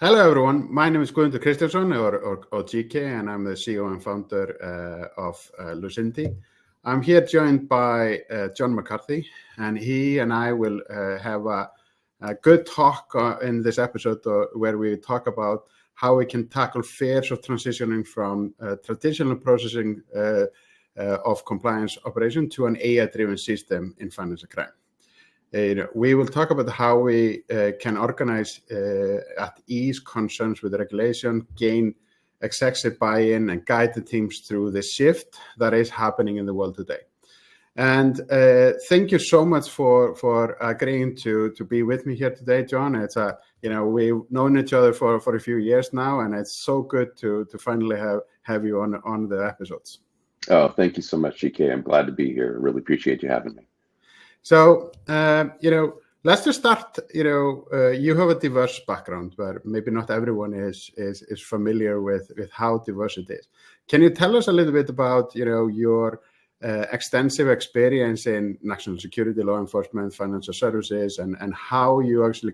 Hello, everyone. My name is Gudmundur Kristjansson, or GK, and I'm the CEO and founder of Lucinity. I'm here joined by John McCarthy, and he and I will have a good talk in this episode where we talk about how we can tackle fears of transitioning from traditional processing of compliance operation to an AI-driven system in financial crime. We will talk about how we can organize at ease concerns with regulation, gain excessive buy-in, and guide the teams through the shift that is happening in the world today. And thank you so much for agreeing to be with me here today, John. It's we've known each other for a few years now, and it's so good to finally have you on the episodes. Oh, thank you so much, GK. I'm glad to be here. Really appreciate you having me. So, let's just start. You have a diverse background, but maybe not everyone is familiar with how diverse it is. Can you tell us a little bit about, your extensive experience in national security, law enforcement, financial services, and how you actually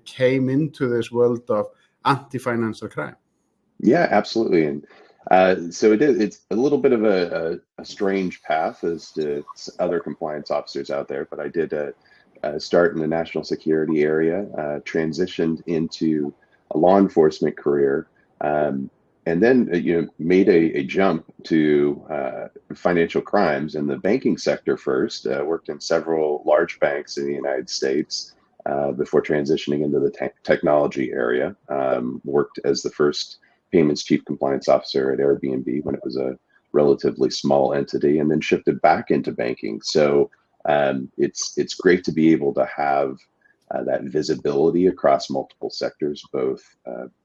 came into this world of anti-financial crime? Yeah, absolutely. And so it's a little bit of a strange path as to other compliance officers out there, but I did start in the national security area, transitioned into a law enforcement career, and then made a jump to financial crimes in the banking sector first. Worked in several large banks in the United States before transitioning into the technology area. Worked as the first payments chief compliance officer at Airbnb when it was a relatively small entity, and then shifted back into banking. So it's great to be able to have that visibility across multiple sectors, both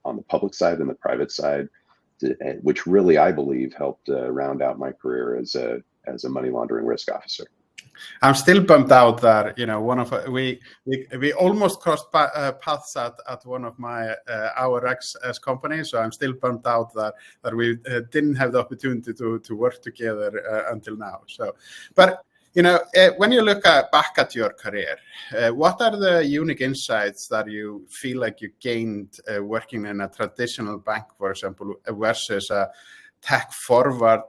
on the public side and the private side, which really, I believe, helped round out my career as a money laundering risk officer. I'm still bummed out that we almost crossed paths at one of our ex companies. So I'm still bummed out that we didn't have the opportunity to work together until now. So, but when you look back at your career, what are the unique insights that you feel like you gained working in a traditional bank, for example, versus a tech forward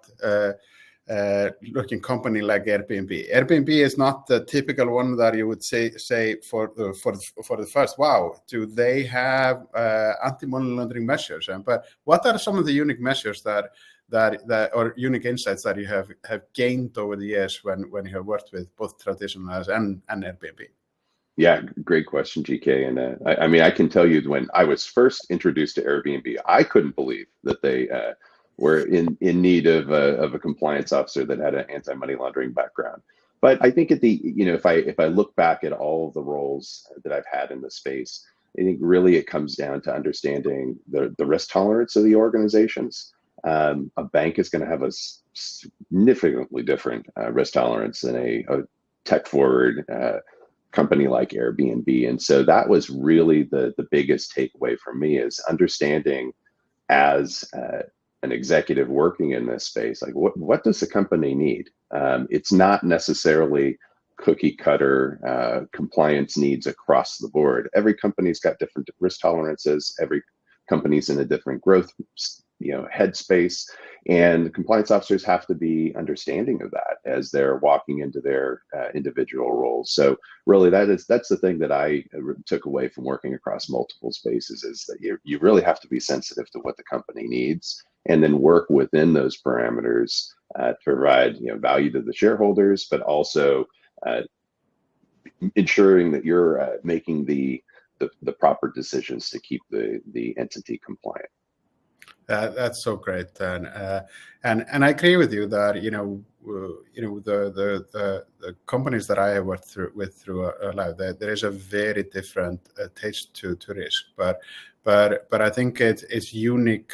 looking company like Airbnb? Airbnb is not the typical one that you would say for the first, wow, do they have anti-money laundering measures? But what are some of the unique measures that or unique insights that you have gained over the years when you have worked with both traditionals and Airbnb? Yeah, great question, GK. And I can tell you, when I was first introduced to Airbnb, I couldn't believe that they were in need of a compliance officer that had an anti-money laundering background. But I think if I look back at all of the roles that I've had in the space, I think really it comes down to understanding the risk tolerance of the organizations. A bank is going to have a significantly different risk tolerance than a tech forward company like Airbnb. And so that was really the biggest takeaway for me, is understanding as an executive working in this space, like what does the company need? It's not necessarily cookie cutter compliance needs across the board. Every company's got different risk tolerances. Every company's in a different growth headspace, and compliance officers have to be understanding of that as they're walking into their individual roles. So really that's the thing that I took away from working across multiple spaces, is that you really have to be sensitive to what the company needs, and then work within those parameters to provide value to the shareholders, but also ensuring that you're making the proper decisions to keep the entity compliant. That's so great, and I agree with you that the companies that I have worked through life, there is a very different taste to risk, but I think it's unique.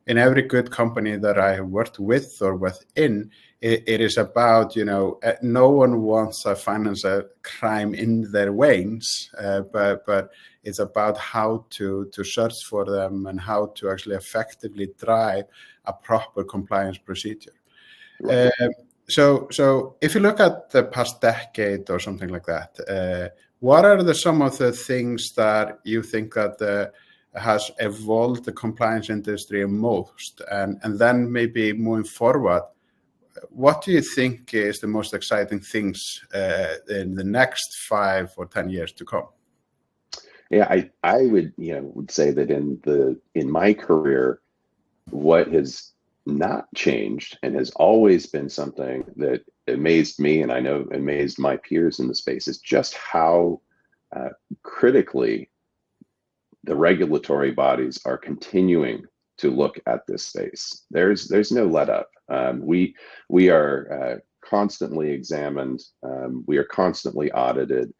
In every good company that I have worked with or within, it is about no one wants a financial crime in their veins, but it's about how to search for them and how to actually effectively drive a proper compliance procedure. Right. So if you look at the past decade or something like that, what are some of the things that you think that has evolved the compliance industry most? And then maybe moving forward, what do you think is the most exciting things in the next 5 or 10 years to come? Yeah, I would say that in my career, what has not changed and has always been something that amazed me, and I know amazed my peers in the space, is just how critically the regulatory bodies are continuing to look at this space. There's no let up. We are constantly examined. We are constantly audited.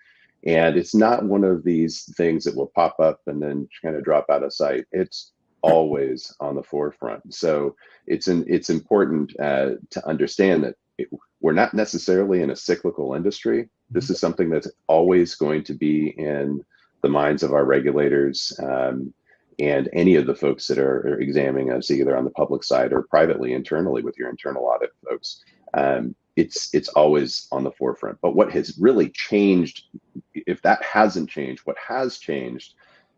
And it's not one of these things that will pop up and then kind of drop out of sight. It's always on the forefront. So it's important to understand that we're not necessarily in a cyclical industry. This is something that's always going to be in the minds of our regulators and any of the folks that are examining us, either on the public side or privately, internally with your internal audit folks. It's always on the forefront. But what has really changed, if that hasn't changed, what has changed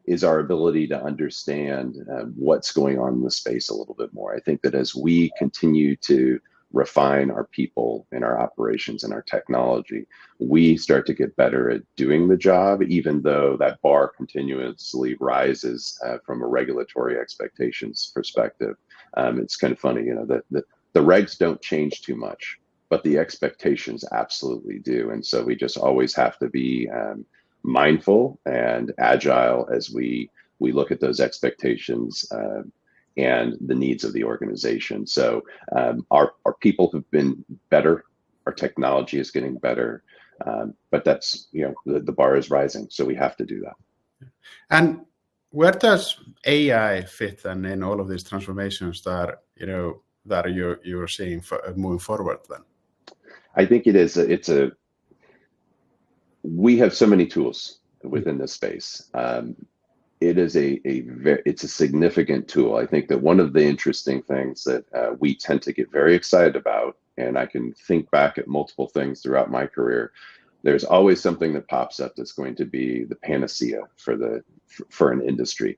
is our ability to understand what's going on in the space a little bit more. I think that as we continue to refine our people and our operations and our technology, we start to get better at doing the job, even though that bar continuously rises from a regulatory expectations perspective. It's kind of funny, the regs don't change too much, but the expectations absolutely do. And so we just always have to be mindful and agile as we look at those expectations and the needs of the organization. So our people have been better, our technology is getting better, but that's, the bar is rising, so we have to do that. And where does AI fit then in all of these transformations that you're seeing moving forward then? I think we have so many tools within this space. It is it's a significant tool. I think that one of the interesting things that we tend to get very excited about, and I can think back at multiple things throughout my career, there's always something that pops up that's going to be the panacea for an industry.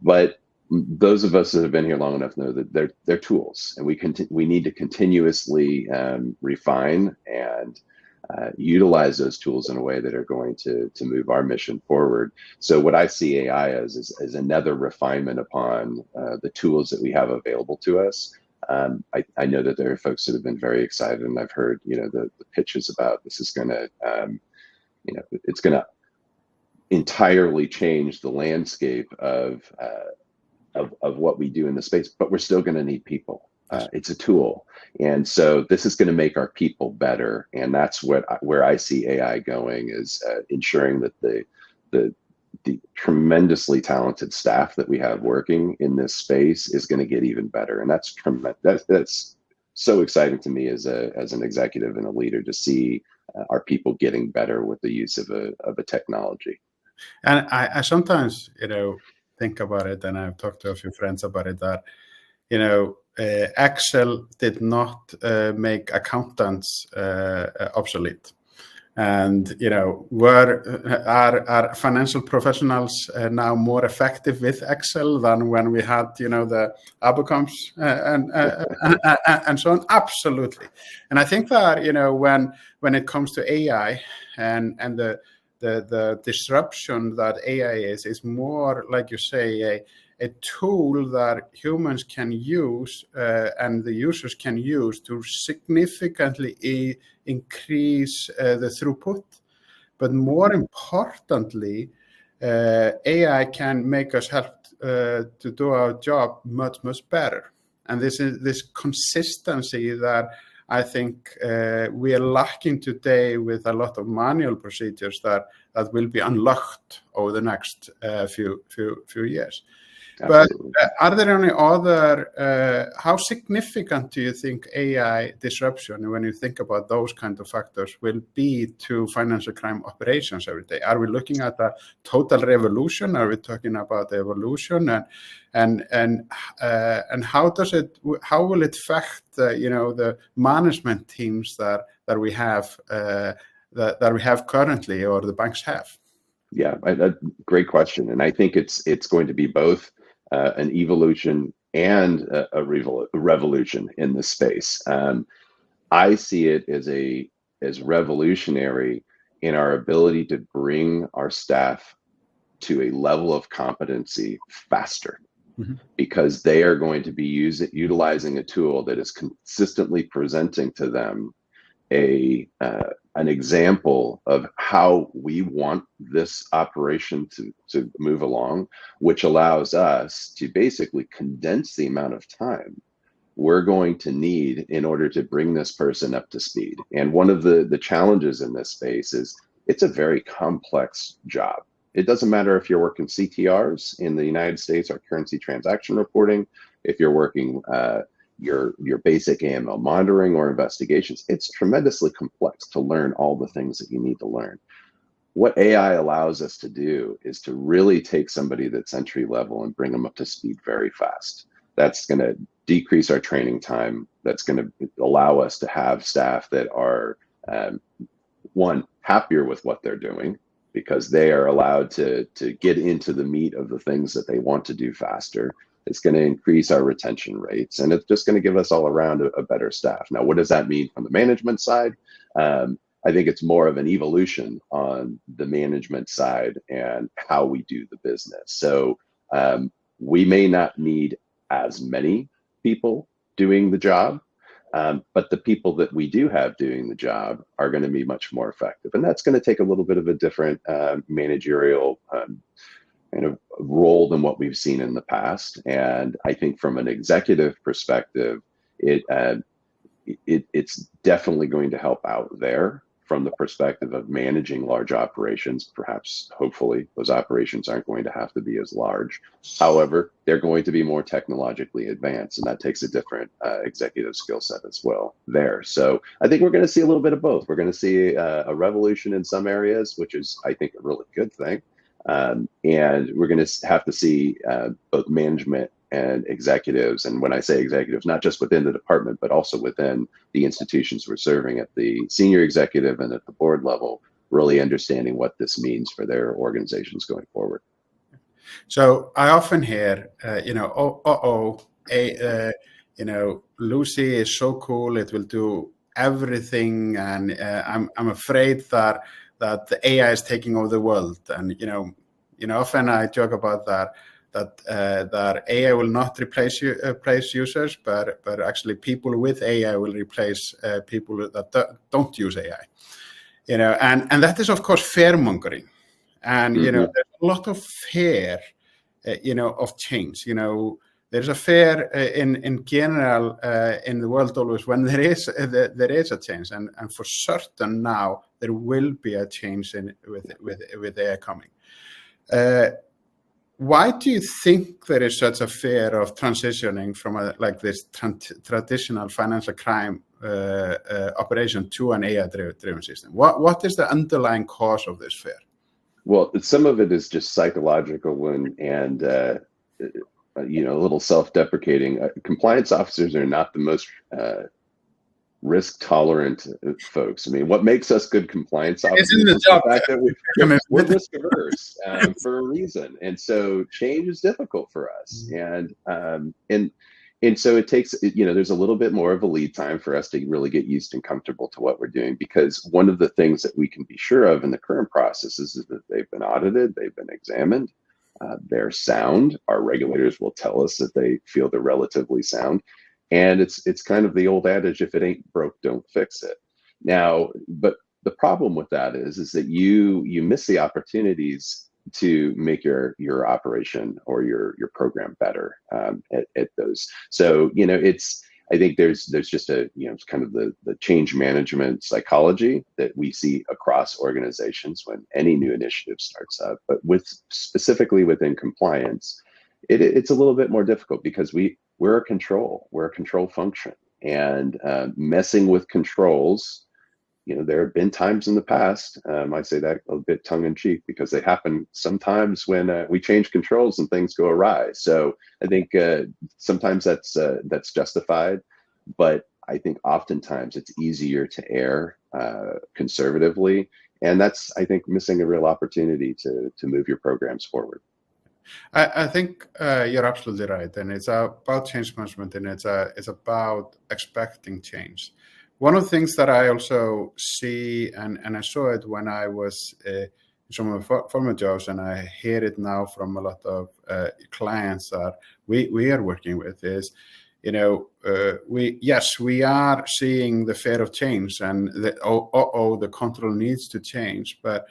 But those of us that have been here long enough know that they're tools, and we need to continuously refine and utilize those tools in a way that are going to move our mission forward. So what I see AI as is another refinement upon the tools that we have available to us. I know that there are folks that have been very excited, and I've heard the pitches about this is going to it's going to entirely change the landscape of what we do in the space, but we're still going to need people. It's a tool, and so this is going to make our people better, and that's where I see AI going, is ensuring that the tremendously talented staff that we have working in this space is going to get even better, and that's tremendous. That's so exciting to me as an executive and a leader to see our people getting better with the use of a technology. And I sometimes think about it, and I've talked to a few friends about it, that Excel did not make accountants obsolete. And are financial professionals now more effective with Excel than when we had the Abacoms and so on? Absolutely. And I think that when it comes to AI and the disruption that AI is more, like you say, a tool that humans can use and the users can use to significantly increase the throughput. But more importantly, AI can make us help to do our job much, much better. And this consistency that I think we are lacking today with a lot of manual procedures that will be unlocked over the next few years. Absolutely. But are there any other, how significant do you think AI disruption, when you think about those kind of factors, will be to financial crime operations every day? Are we looking at a total revolution? Are we talking about evolution? And how will it affect the management teams that we have currently, or the banks have? Yeah, great question. And I think it's going to be both an evolution and a revolution in this space. I see it as revolutionary in our ability to bring our staff to a level of competency faster, because they are going to be utilizing a tool that is consistently presenting to them an example of how we want this operation to move along, which allows us to basically condense the amount of time we're going to need in order to bring this person up to speed. And one of the challenges in this space is it's a very complex job. It doesn't matter if you're working CTRs in the United States or currency transaction reporting, if you're working your basic AML monitoring or investigations. It's tremendously complex to learn all the things that you need to learn. What AI allows us to do is to really take somebody that's entry level and bring them up to speed very fast. That's going to decrease our training time. That's going to allow us to have staff that are, one, happier with what they're doing, because they are allowed to get into the meat of the things that they want to do faster. It's going to increase our retention rates, and it's just going to give us all around a better staff. Now, what does that mean from the management side? I think it's more of an evolution on the management side and how we do the business. So we may not need as many people doing the job, but the people that we do have doing the job are going to be much more effective. And that's going to take a little bit of a different managerial kind of role than what we've seen in the past. And I think from an executive perspective, it's definitely going to help out there from the perspective of managing large operations. Perhaps, hopefully, those operations aren't going to have to be as large. However, they're going to be more technologically advanced, and that takes a different executive skill set as well there. So I think we're going to see a little bit of both. We're going to see a revolution in some areas, which is, I think, a really good thing. And we're going to have to see both management and executives, and when I say executives, not just within the department, but also within the institutions we're serving at the senior executive and at the board level, really understanding what this means for their organizations going forward. So I often hear, Lucy is so cool, it will do everything, and I'm afraid that the AI is taking over the world. And often I joke about that AI will not replace users, but actually people with AI will replace people that don't use AI. And that is of course fear mongering, and there's a lot of fear, of change. There's a fear in general in the world always when there is a change, and for certain now there will be a change with AI coming. Why do you think there is such a fear of transitioning from this traditional financial crime operation to an AI-driven system? What is the underlying cause of this fear? Well, some of it is just psychological and a little self-deprecating. Compliance officers are not the most risk-tolerant folks. I mean, what makes us good compliance officers is the fact that we're risk-averse for a reason, and so change is difficult for us. And so it takes, there's a little bit more of a lead time for us to really get used and comfortable to what we're doing, because one of the things that we can be sure of in the current processes is that they've been audited, they've been examined, they're sound. Our regulators will tell us that they feel they're relatively sound. And it's kind of the old adage, if it ain't broke, don't fix it. Now, but the problem with that is that you miss the opportunities to make your operation or your program better at those. So, I think there's just it's kind of the change management psychology that we see across organizations when any new initiative starts up. But specifically within compliance, it's a little bit more difficult because we're a control function, and messing with controls, there have been times in the past, I say that a bit tongue-in-cheek, because they happen sometimes when we change controls and things go awry. So I think sometimes that's justified, but I think oftentimes it's easier to err conservatively And that's, I think, missing a real opportunity to move your programs forward. I think you're absolutely right, and it's about change management, and it's about expecting change. One of the things that I also see, and I saw it when I was in some of my former jobs, and I hear it now from a lot of clients that we are working with, is, we are seeing the fear of change, and the control needs to change, but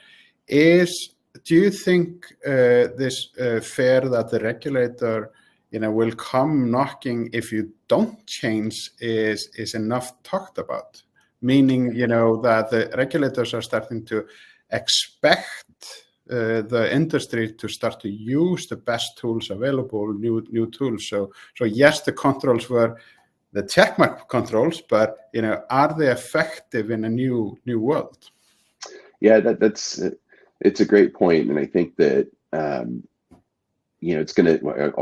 do you think this fear that the regulator, will come knocking if you don't change is enough talked about? Meaning, that the regulators are starting to expect the industry to start to use the best tools available, new tools. So yes, the controls were the checkmark controls, but are they effective in a new world? Yeah, it's a great point, and I think that I'll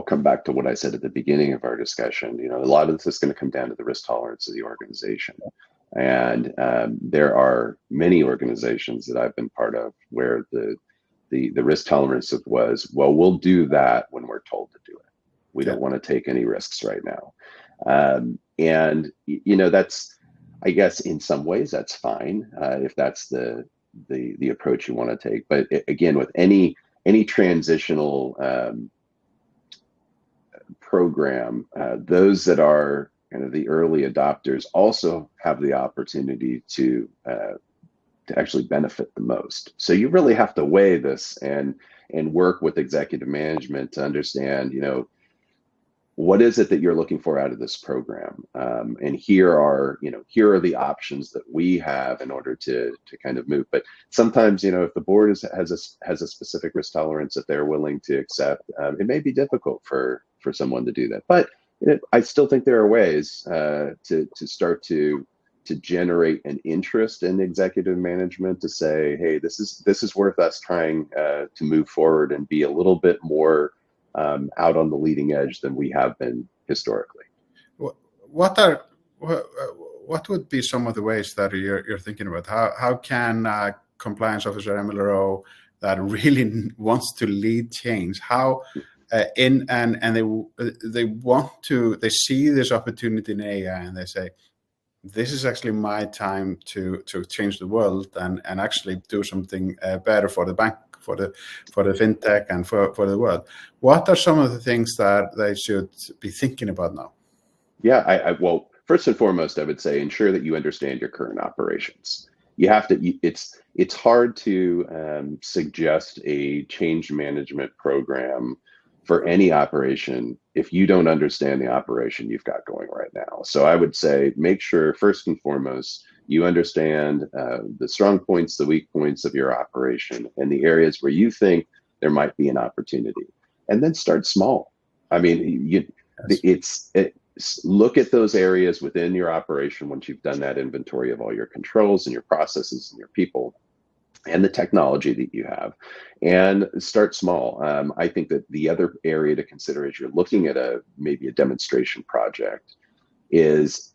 come back to what I said at the beginning of our discussion. A lot of this is going to come down to the risk tolerance of the organization, and there are many organizations that I've been part of where the risk tolerance was, well, we'll do that when we're told to do it. We don't want to take any risks right now, and that's, I guess, in some ways that's fine if that's the approach you want to take. But again, with any transitional program, those that are kind of the early adopters also have the opportunity to actually benefit the most. So you really have to weigh this and work with executive management to understand, what is it that you're looking for out of this program? And here are the options that we have in order to kind of move. But sometimes, if the board has a specific risk tolerance that they're willing to accept, it may be difficult for someone to do that. But I still think there are ways to start to generate an interest in executive management to say, hey, this is worth us trying to move forward and be a little bit more out on the leading edge than we have been historically. What would be some of the ways that you're thinking about? How can a compliance officer, MLRO, that really wants to lead change, they see this opportunity in AI, and they say, this is actually my time to change the world and actually do something better for the bank, for the fintech, and for the world. What are some of the things that they should be thinking about now? Yeah, well, first and foremost, I would say ensure that you understand your current operations. You have to. It's hard to suggest a change management program for any operation if you don't understand the operation you've got going right now. So I would say make sure first and foremost you understand the strong points, the weak points of your operation, and the areas where you think there might be an opportunity, and then start small. I mean, look at those areas within your operation once you've done that inventory of all your controls and your processes and your people and the technology that you have, and start small. I think that the other area to consider as you're looking at maybe a demonstration project is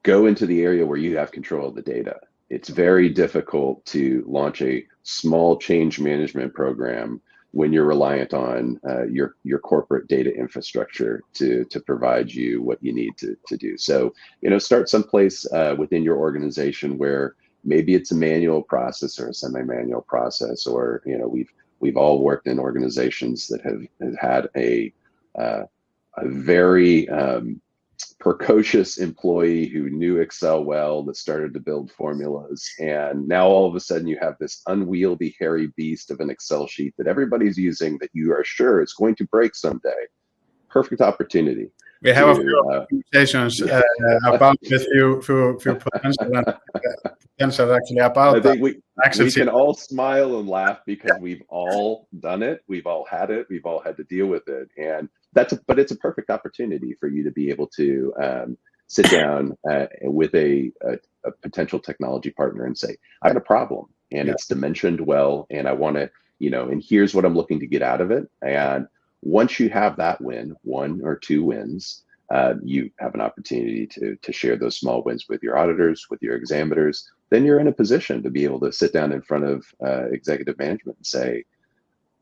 go into the area where you have control of the data. It's very difficult to launch a small change management program when you're reliant on your corporate data infrastructure to provide you what you need to do. So, start someplace within your organization where maybe it's a manual process or a semi-manual process, or we've all worked in organizations that have had a very precocious employee who knew Excel well, that started to build formulas, and now all of a sudden you have this unwieldy, hairy beast of an Excel sheet that everybody's using that you are sure is going to break someday. Perfect opportunity. We have a few conversations about with few potential actually about I think that. We can all smile and laugh because we've all done it. We've all had it. We've all had to deal with it, and but it's a perfect opportunity for you to be able to sit down with a potential technology partner and say, I have a problem, and it's dimensioned well, and I want to, and here's what I'm looking to get out of it. And once you have that win, 1 or 2 wins, you have an opportunity to share those small wins with your auditors, with your examiners, then you're in a position to be able to sit down in front of executive management and say,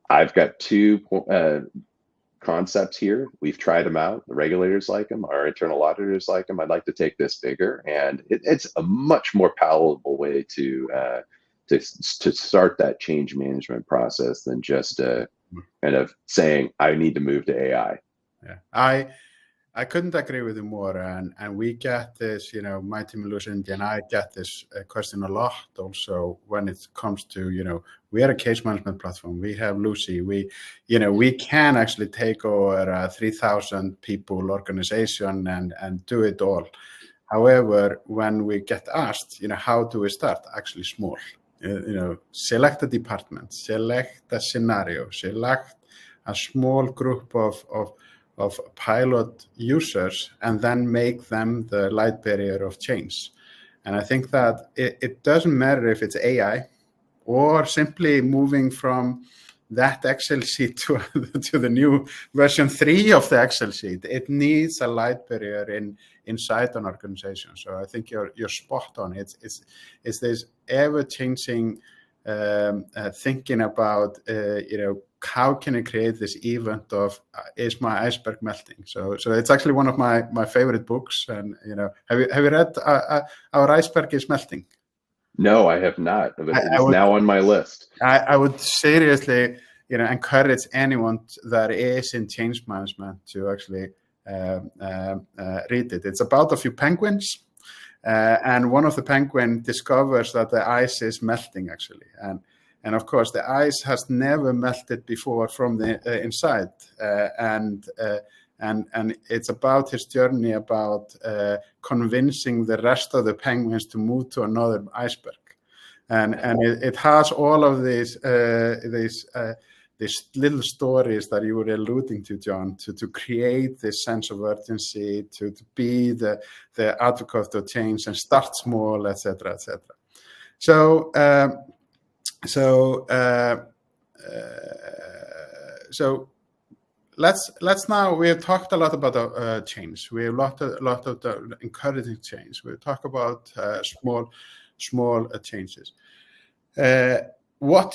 I've got two concepts here. We've tried them out. The regulators like them. Our internal auditors like them. I'd like to take this bigger. And it's a much more palatable way to start that change management process than just kind of saying, I need to move to AI. Yeah, I couldn't agree with you more. And we get this, my team Lucinity and I get this question a lot also when it comes to, we are a case management platform. We have Lucy. We can actually take over a 3,000 people organization and do it all. However, when we get asked, how do we start? Actually small. Select a department, select a scenario, select a small group of pilot users, and then make them the light barrier of change. And I think that it doesn't matter if it's AI or simply moving from that Excel sheet to the new version 3 of the Excel sheet. It needs a light barrier inside an organization. So I think you're spot on. It's this ever-changing thinking about how can I create this event of is my iceberg melting? So it's actually one of my favorite books. And have you read Our Iceberg is Melting? No, I have not. But it's now on my list. I would seriously encourage anyone that is in change management to actually read it. It's about a few penguins. And one of the penguins discovers that the ice is melting actually, and of course the ice has never melted before from the inside, and it's about his journey about convincing the rest of the penguins to move to another iceberg, and it has all of these little stories that you were alluding to, John, to create this sense of urgency, to be the advocate of change and start small, etc., etc. So let's now, we have talked a lot about change. We have a lot of the encouraging change. We talk about small changes. When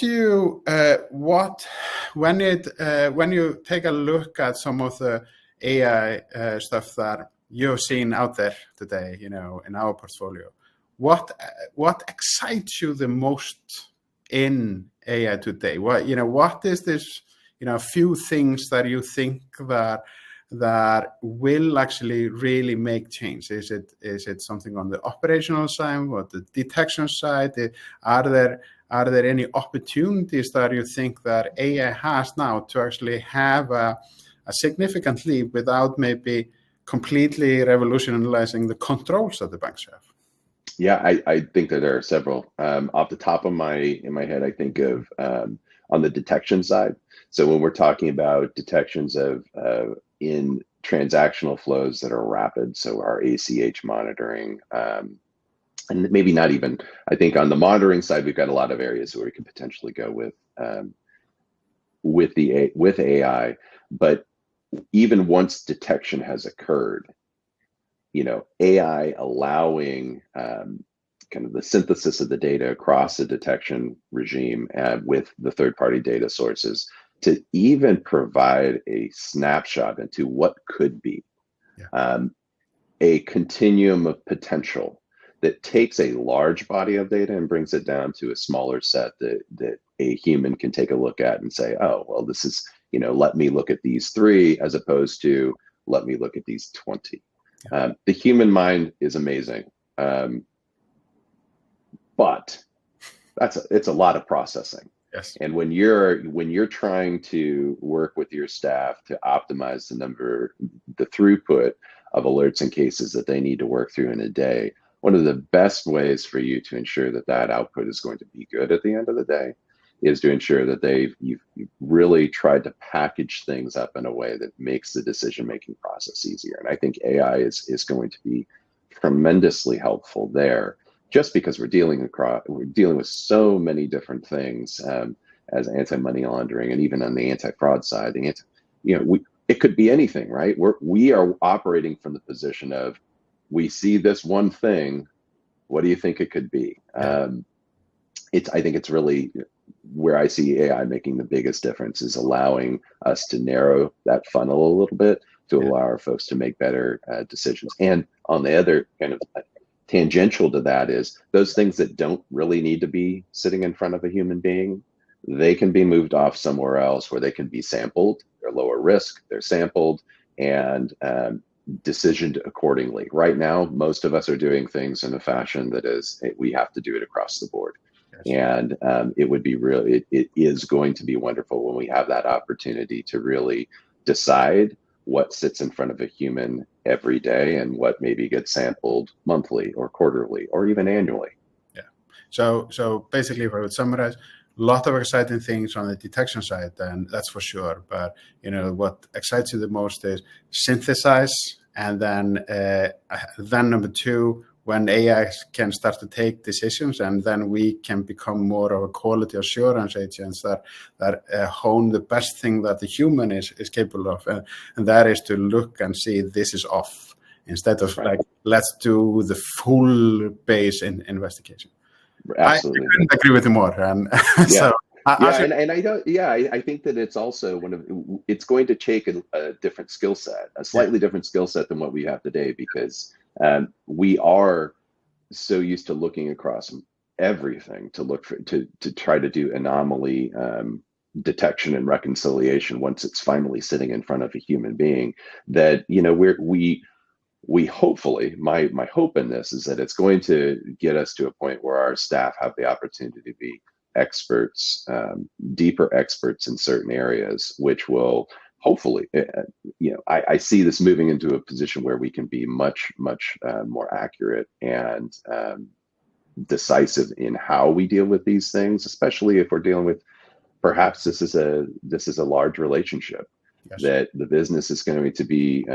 you take a look at some of the AI stuff that you've seen out there today, in our portfolio, what excites you the most in AI today? What is this, a few things that you think that will actually really make change? Is it something on the operational side or the detection side? Are there any opportunities that you think that AI has now to actually have a significant leap without maybe completely revolutionizing the controls that the banks have? Yeah, I think that there are several. Off the top of my head, I think of on the detection side. So when we're talking about detections of in transactional flows that are rapid, so our ACH monitoring, and maybe not even, I think on the monitoring side, we've got a lot of areas where we could potentially go with AI. But even once detection has occurred, AI allowing kind of the synthesis of the data across the detection regime with the third-party data sources to even provide a snapshot into what could be a continuum of potential that takes a large body of data and brings it down to a smaller set that a human can take a look at and say, oh, well, this is, let me look at these 3 as opposed to let me look at these 20. The human mind is amazing, but it's a lot of processing. Yes. And when you're trying to work with your staff to optimize the throughput of alerts and cases that they need to work through in a day, one of the best ways for you to ensure that output is going to be good at the end of the day is to ensure that you've really tried to package things up in a way that makes the decision-making process easier. And I think AI is going to be tremendously helpful there, just because we're dealing with so many different things as anti-money laundering, and even on the anti-fraud side, it could be anything, right? We are operating from the position of, we see this one thing, What do you think it could be? Yeah. I think it's really where I see AI making the biggest difference is allowing us to narrow that funnel a little bit to allow our folks to make better decisions. And on the other kind of tangential to that is those things that don't really need to be sitting in front of a human being, they can be moved off somewhere else where they can be sampled. They're lower risk, they're sampled, and decisioned accordingly. Right now, most of us are doing things in a fashion that is, we have to do it across the board. Yes. And it would be really, it is going to be wonderful when we have that opportunity to really decide what sits in front of a human every day and what maybe gets sampled monthly or quarterly or even annually. Yeah. So basically, if I would summarize, a lot of exciting things on the detection side, and that's for sure. But what excites you the most is synthesize, and then number two, when AI can start to take decisions, and then we can become more of a quality assurance agents that hone the best thing that the human is capable of, and that is to look and see this is off instead of like let's do the full base investigation. Absolutely, I couldn't agree with you more. And so I think that it's also it's going to take a different skill set, a slightly different skill set than what we have today, because we are so used to looking across everything to look for, to try to do anomaly detection and reconciliation once it's finally sitting in front of a human being, that we hopefully, my hope in this is that it's going to get us to a point where our staff have the opportunity to be experts, deeper experts in certain areas, which will hopefully, I see this moving into a position where we can be much more accurate and decisive in how we deal with these things, especially if we're dealing with, perhaps this is a large relationship. Yes. That the business is going to be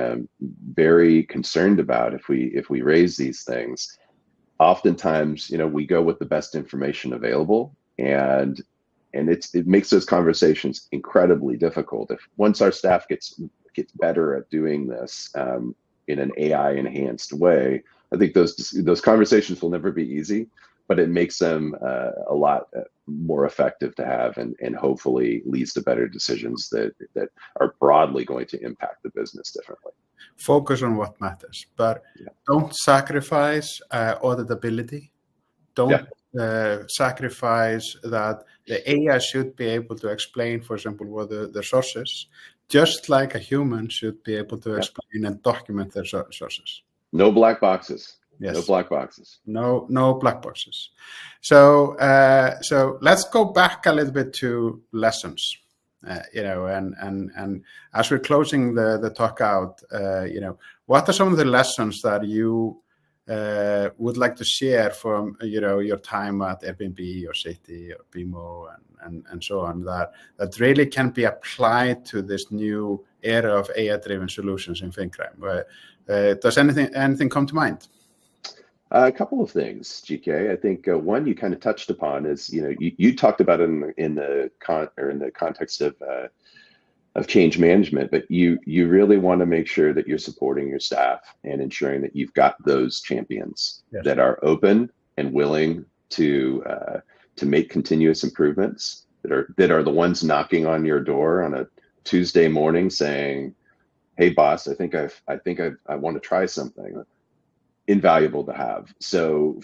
very concerned about if we raise these things. Oftentimes, we go with the best information available, and it makes those conversations incredibly difficult. If once our staff gets better at doing this in an AI enhanced way, I think those conversations will never be easy, but it makes them a lot more effective to have, and hopefully leads to better decisions that are broadly going to impact the business differently. Focus on what matters, but don't sacrifice auditability. Don't sacrifice that the AI should be able to explain, for example, what the sources, just like a human should be able to explain and document their sources. No black boxes. Yes. No black boxes. No black boxes. So let's go back a little bit to lessons. And as we're closing the talk out, what are some of the lessons that you would like to share from your time at Airbnb or Citi or BMO and so on, that really can be applied to this new era of AI-driven solutions in FinCrime? Does anything come to mind? A couple of things, GK. I think one you kind of touched upon is, you talked about it in the context of change management, but you really want to make sure that you're supporting your staff and ensuring that you've got those champions that are open and willing to make continuous improvements, that are the ones knocking on your door on a Tuesday morning saying, "Hey, boss, I think I want to try something." Invaluable to have. So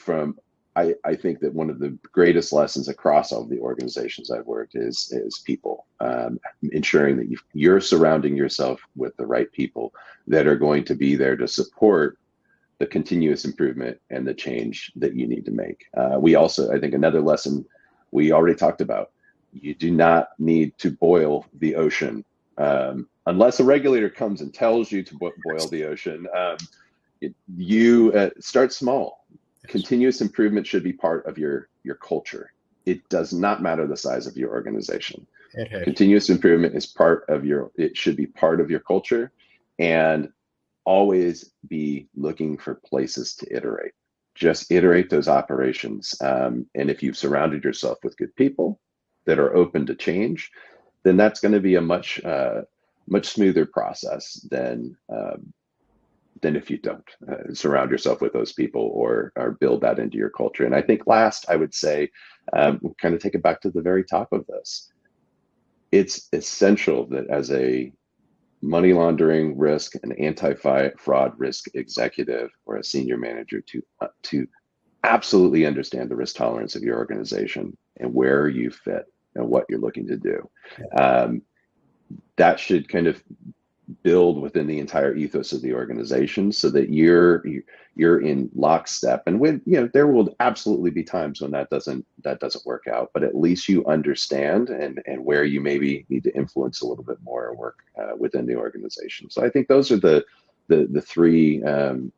I think that one of the greatest lessons across all of the organizations I've worked is people, ensuring that you're surrounding yourself with the right people that are going to be there to support the continuous improvement and the change that you need to make. We also, I think another lesson we already talked about, you do not need to boil the ocean unless a regulator comes and tells you to boil the ocean. You start small. Continuous improvement should be part of your culture. It does not matter the size of your organization. Continuous improvement is it should be part of your culture, and always be looking for places to iterate. Just iterate those operations. And if you've surrounded yourself with good people that are open to change, then that's going to be a much smoother process than than if you don't. Surround yourself with those people, or build that into your culture. And I think last, I would say, we'll kind of take it back to the very top of this. It's essential that as a money laundering risk and anti-fraud risk executive or a senior manager to absolutely understand the risk tolerance of your organization and where you fit and what you're looking to do. That should kind of build within the entire ethos of the organization, so that you're in lockstep. And when, there will absolutely be times when that doesn't work out, but at least you understand and where you maybe need to influence a little bit more or work within the organization. So I think those are the three kind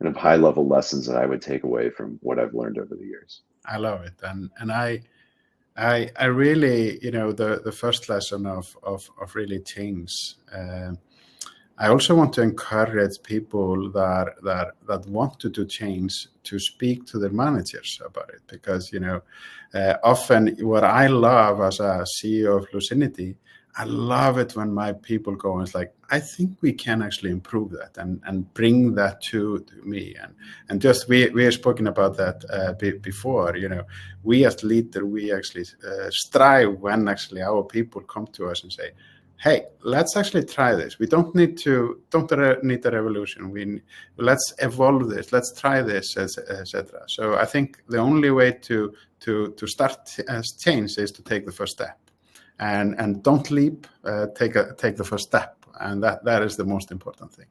of high level lessons that I would take away from what I've learned over the years. I love it, and I really, the first lesson of really change. I also want to encourage people that want to do change to speak to their managers about it, because often what I love as a CEO of Lucinity, I love it when my people go and it's like, I think we can actually improve that and bring that to me. And just we have spoken about that before. We as leaders, we actually strive when actually our people come to us and say, hey, let's actually try this. We don't need a revolution. Let's evolve this. Let's try this, etc. So I think the only way to start change is to take the first step. And don't leap, take the first step, and that is the most important thing.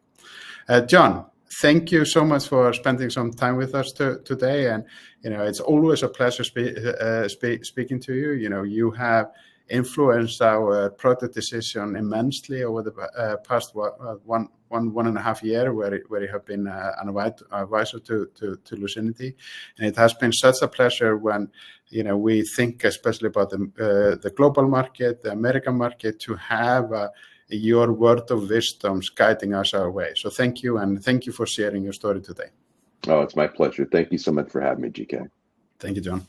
John, thank you so much for spending some time with us today, and it's always a pleasure speaking to you. You have influenced our product decision immensely over the past one and a half year, where you have been an advisor to Lucinity, and it has been such a pleasure when we think especially about the global market, the American market, to have your word of wisdom guiding us our way. So thank you, and thank you for sharing your story today. Oh, it's my pleasure. Thank you so much for having me, GK. Thank you, John.